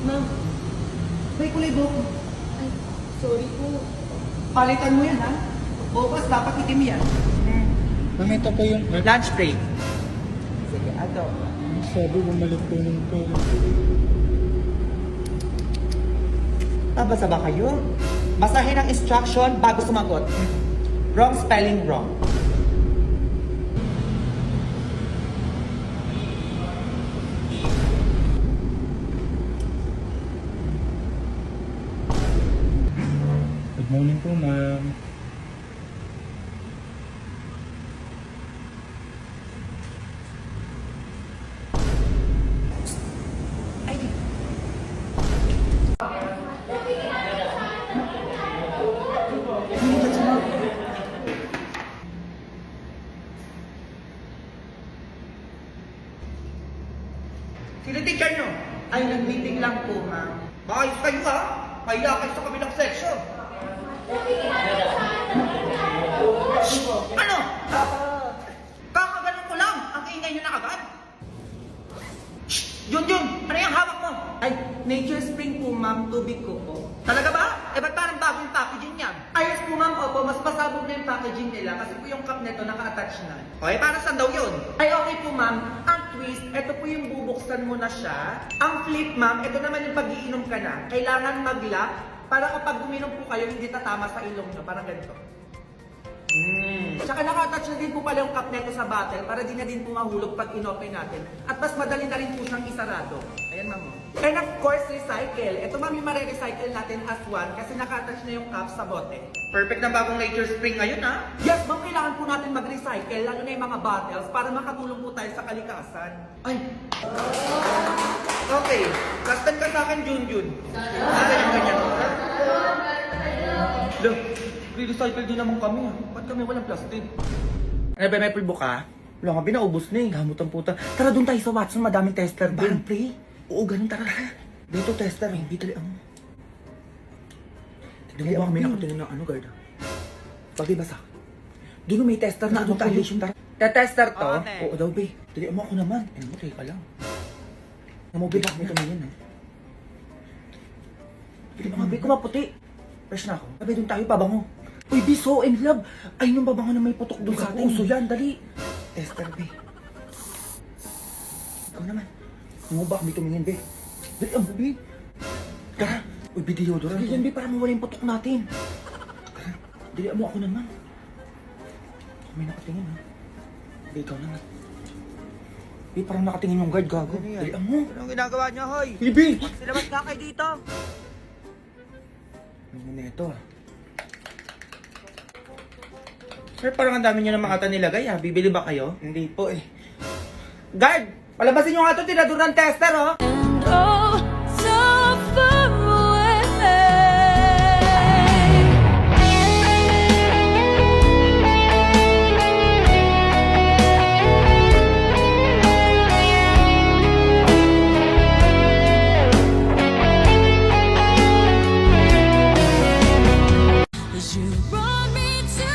Ma'am, May kulay buhok mo. ay, sorry po. Palitan mo yan, ha? Bukas dapat itim yan. Ma'am, ito po yung... Lunch break. Sige, ato. Sabi, bumalik po ng pera. Tabasa ba kayo? Basahin ang instruction bago sumagot. Wrong spelling wrong. Good morning po, ma'am. Sino teacher nyo? Ay, nag-meeting lang po, ma'am. Maayos kayo, ha? Kaya kayo sa kabilang section. Ano? Kakaganon ko lang. Ang ingay nyo na agad. Yun! Ano yung hawak mo? Ay, Nature Spring po, ma'am. Tubig ko po. Talaga ba? Eh, ba't parang bagong packaging yan? Ayos po, ma'am. Opo, mas pasabog na yung packaging nila kasi po yung cup nito naka-attach na. Okay, para saan daw yun? Ay, okay po, ma'am. Ang twist, ito po yung bubuksan mo na siya. Ang flip, ma'am, ito naman yung pag-iinom ka na. Kailangan mag-lock para kapag uminom po kayo, hindi tatama sa ilong nyo. Parang ganito. Tsaka naka-attach na din po pala yung cup nito sa bottle para di na din po mahulog pag inopen natin. At mas madali na rin po siyang isarado. Ayan, ma'am. And of course, recycle. Ito, ma'am, yung mare-recycle natin as one kasi naka-attach na yung cup sa bote. Perfect na bagong Nature Spring ngayon, ha? Yes, ma'am, kailangan po natin mag-recycle, lalo na yung mga bottles para makatulong po tayo sa kalikasan. Ay! Okay, kastan ka sa akin, Junjun. Ganyan. Look, re-recycle din naman kami, ha? Ba't kami walang plastic? Ano ba, may pulbo ka? Wala nga, binaubos na eh. Gamot ang puta. Tara doon tayo sa Watson, madaming tester doon. Pre? Oo, ganun, tara. Dito tester, hindi dali ang... Tignan mo ba kami nakatingin ng ano, guard? Pagdi basa. Doon may tester na ano tayo. Tester to? Oo daw, be. Dali mo ako naman. Ano mo, teka lang. Namobil ako nito ngayon, ha? Dali mo nga, be, kumaputi. Fresh na ako. Sabi doon tayo, pabango. Uy, be, so in love. Ay, nung babango na may putok doon sa atin. Uso yan, dali. Tester, be. Ikaw naman. Ano ba kami tumingin, be? Dali, ang be. Tara. Uy, be, deodorant. Dali yan, be, para mawala yung putok natin. Tara. Dali mo ako naman. May nakatingin, ha? Be, ikaw naman. Be, parang nakatingin yung guard, gago. Dali mo. Anong ginagawa niyo, hoy? Be! Silabas ka kayo dito. Ano na ito, ah? Sir, parang ang dami nyo na makata nilagay, ha? Bibili ba kayo? Hindi po, eh. Guard! Palabasin nyo nga ito, tinadurang tester, oh! And oh, so far away. As you brought me to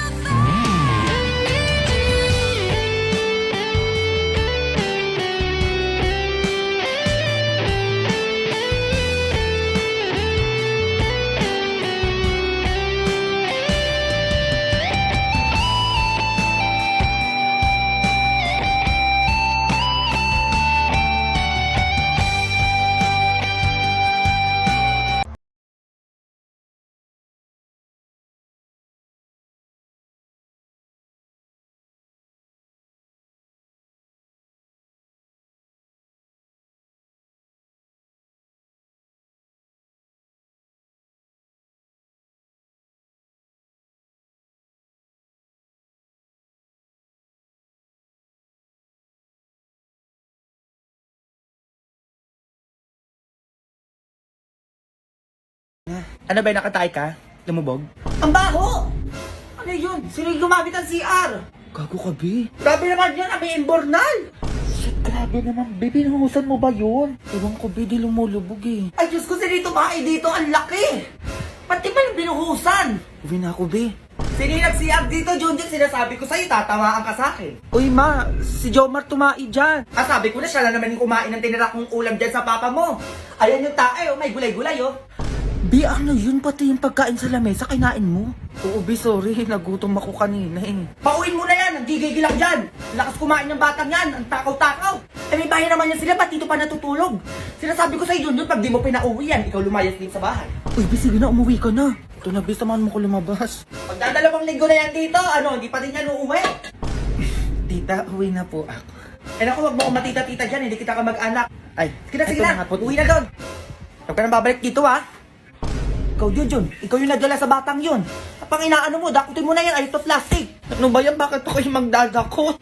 Ano ba, nakatay ka? Lumubog? Ang baho! Ano yun? Sino yung gumamit ng CR? Gago ka, B. Grabe naman yan, may imbornal! Shit, grabe naman, B. Pinuhusan mo ba yun? Ewan ko, B, di lumulubog eh. Ay, Diyos ko, sinito bahay dito, ang laki! Pati ba yung binuhusan? Uwi na ako, B. Sino yung nag-CR dito, Junjun? Sinasabi ko sa'yo, tatamaan ka sa akin. Uy, ma, si Jomar tumai dyan. Sabi ko na siya lang naman yung kumain ng tinira kong ulam dyan sa papa mo. Ayan yung tae, oh, may gulay-gulay, oh. Bi, ano yun? Pati yung pagkain sa lamesa, kinain mo? Oo, Bi, sorry. Nagutom ako kanina eh. Pauin mo na yan! Nagigigil lang dyan! Lakas kumain ng batang yan! Ang takaw-takaw! Eh, may bahay naman yan sila, ba't dito pa natutulog? Sinasabi ko sa'yo, Junjun, pag di mo pinauwi yan, ikaw lumayas din sa bahay. Uy, Bi, sige na, umuwi ka na. Ito na, Bi, samahan mo ko lumabas. Pagdadalawang linggo na yan dito, ano, hindi pa din yan uuwi? Tita, uwi na po ako. Eh naku, wag mo akong matita-tita dyan, hindi kita ka mag-anak. Ay, sige na, uwi na doon. Huwag ka nang babalik dito, ha? Ikaw, Junjun, ikaw yung nagdala sa batang yun. Pang inaano mo, dakutin mo na yan, ay ito plastic. Ano ba yan? Bakit ako yung magdadakot?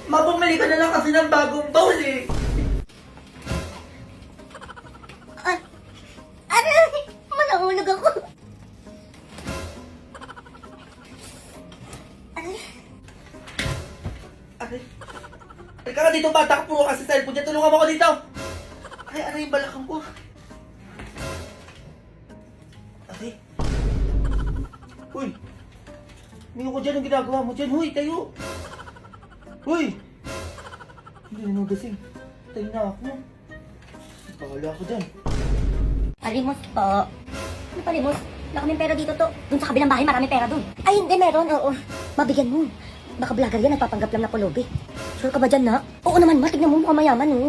Mabumili ka na lang kasi ng bagong bowl eh. Aray! Manahulog ako! Aray! Aray. Teka ka dito bata, puro kasi cellphone niya. Tulungan mo ako dito. Ay, aray yung balakang ko. Aray. Uy. Ngayon ko dyan ang ginagawa mo dyan. Huy, tayo. Huy. Hindi na nagasing. Tayo na ako. Pakala ako dyan. Palimos po. Ano palimos? Wala kaming pera dito to. Doon sa kabilang bahay, marami pera doon. Ay, hindi, meron. Oo. Mabigyan mo. Baka vlogger yan, nagpapanggap lang na pulubi. Sure ka ba dyan, na? Oo naman, ma. Tignan mo, mukhang mayaman, oh.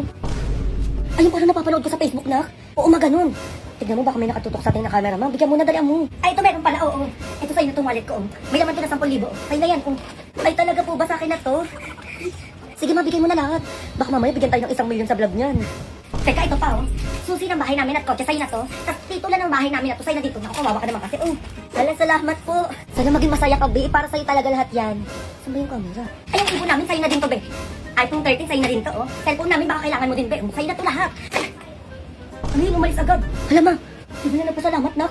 Ayun, parang napapanood ko sa Facebook, na. Oo, maganon. Tignan mo, baka may nakatutok sa ating na camera, ma. Bigyan mo na, dali mo. Ay, ito meron pala, oo. Ito sa'yo na itong wallet ko, oh. May laman to na 10,000. Sa'yo na yan, oh. Ay, talaga po ba sa akin na to? Sige, ma, bigay mo na lahat. Baka mamaya bigyan tayo ng 1 million sa vlog niyan. Teka, ito pa, oh. Susi ng bahay namin at kotse, sa'yo na to. Tapos titulo ng bahay namin at to, sa'yo na dito. Naku, kawawa ka naman kasi, oh. Salamat po. Sana maging masaya ka, Be. Para sa'yo talaga lahat yan. Saan ba yung camera? Ay, yung ibon namin, sa'yo na din to, Be. iPhone 13, sa'yo na din to, oh. Cellphone namin, baka kailangan mo din, Be. Sa'yo na to lahat. Ano yun, umalis agad? Hala, ma. Hindi na nagpasalamat, na.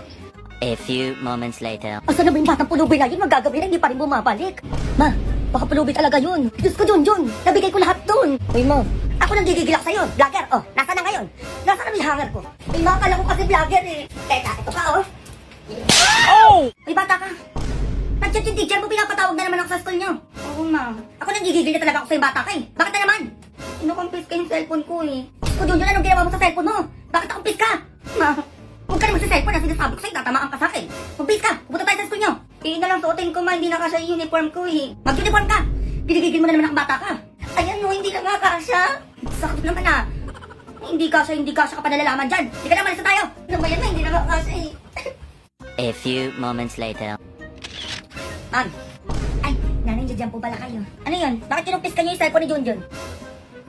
A few moments later. Asa na ba yung batang pulubi na yun? Magagabi na, hindi pa rin bumabalik. Ma, baka pulubi talaga yun. Diyos ko, Junjun. Nabigay ko lahat dun. Uy, ma. Ako nang gigigilak sa'yo. Vlogger, oh. Nasa na ngayon? Nasa na yung hanger ko? Uy, ma, akala ko kasi vlogger eh. Teka, ito ka, oh. Oh! Uy, bata ka. Nag-chat yung teacher mo, pinapatawag na naman ako sa school nyo. Oo, ma. Ako nang gigigil na talaga ako sa'yo, bata ka eh. Bakit na naman? Inukumpis ka yung cellphone ko eh. Ko, Junjun, anong ginawa mo sa cellphone mo? Bakit akumpis ka? Ma, huwag ka naman sa cellphone na sinasabi ko sa'yo, tatamaan ka sa akin. Kumpis ka, pupunta tayo sa school nyo. Eh, na lang suotin ko, ma, hindi na kasya yung uniform ko eh. Mag-uniform ka. Ginigigil mo na naman ang bata ka. Ayan no, hindi na nga kasya. Sakit naman ah. Hindi kasya ka pa nalalaman dyan. Hindi ka naman isa tayo. Ano ba yan na, hindi na nga kasya eh. A few moments later. Ma'am. Ay, nanay, dyan po pala kayo. Ano yun? Bakit kinumpis ka niyo yung cellphone ni Junjun?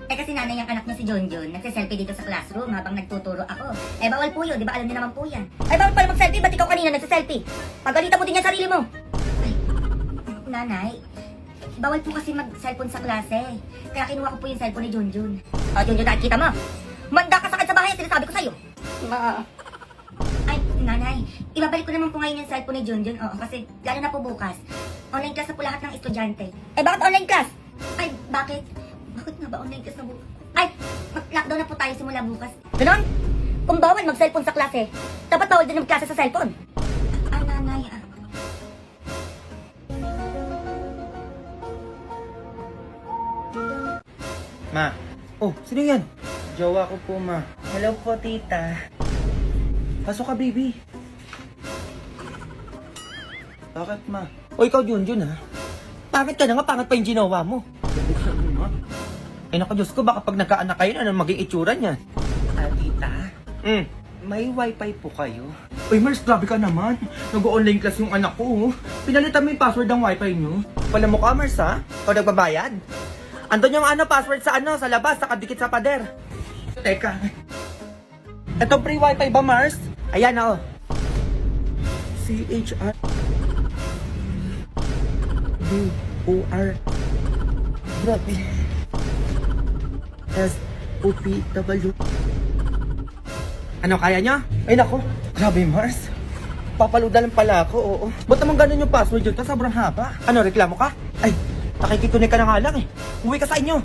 Eh kasi nanay yung anak niya si Junjun, nagsiselfie dito sa classroom habang nagtuturo ako. Eh bawal po yun, di ba alam niyo naman po yan? Ay bawal pala mag-selfie, ba't ikaw kanina nagsiselfie? Pagalitan mo din yan sarili mo. Ay, nanay, bawal po kasi mag-cellphone sa klase. Kaya kinuha ko po yung cellphone ni Junjun. O Junjun, nakikita mo? Manda ka sakit sa bahay, sinasabi ko sa'yo. Ma. Ay, nanay, ibabalik ko naman po ngayon yung cellphone ni Junjun. Oo, kasi lalo na po bukas. Online class na po lahat ng estudyante. Eh bakit online class? Ay, bakit? Bakit nga ba online class na bukas? Ay, mag-lockdown na po tayo simula bukas. Ganon? Kung bawal mag-cellphone sa klase, dapat bawal din mag-klase sa cellphone. Ay, nanay, Ma. Oh, sino yan? Jowa ko po, ma. Hello po, tita. Pasok ka, baby. Bakit, ma? O, ikaw, Junjun, ha? Pangit ka na nga, pangit pa yung ginawa mo. Eh, naku, Diyos ko, baka pag nagkaanak kayo, ano maging itsura niya? Tita? May wifi po kayo? Uy, Mars, grabe ka naman. Nag-online class yung anak ko, oh. Pinalitan mo yung password ng wifi nyo. Pala mo ka, Mars, ha? O nagbabayad? Andun yung password sa sa labas, nakadikit sa pader. Teka. Ito free wifi ba, Mars? Ayan na, oh. CHR BOR Grabe. SOPW. Ano, kaya nyo? Ay, nako. Grabe, Mars. Papaluda lang pala ako, oo. Ba't naman ganun yung password yun? Sobrang haba. Ano, reklamo ka? Ay, nakikikunik ka na nga lang eh. Uwi ka sa inyo.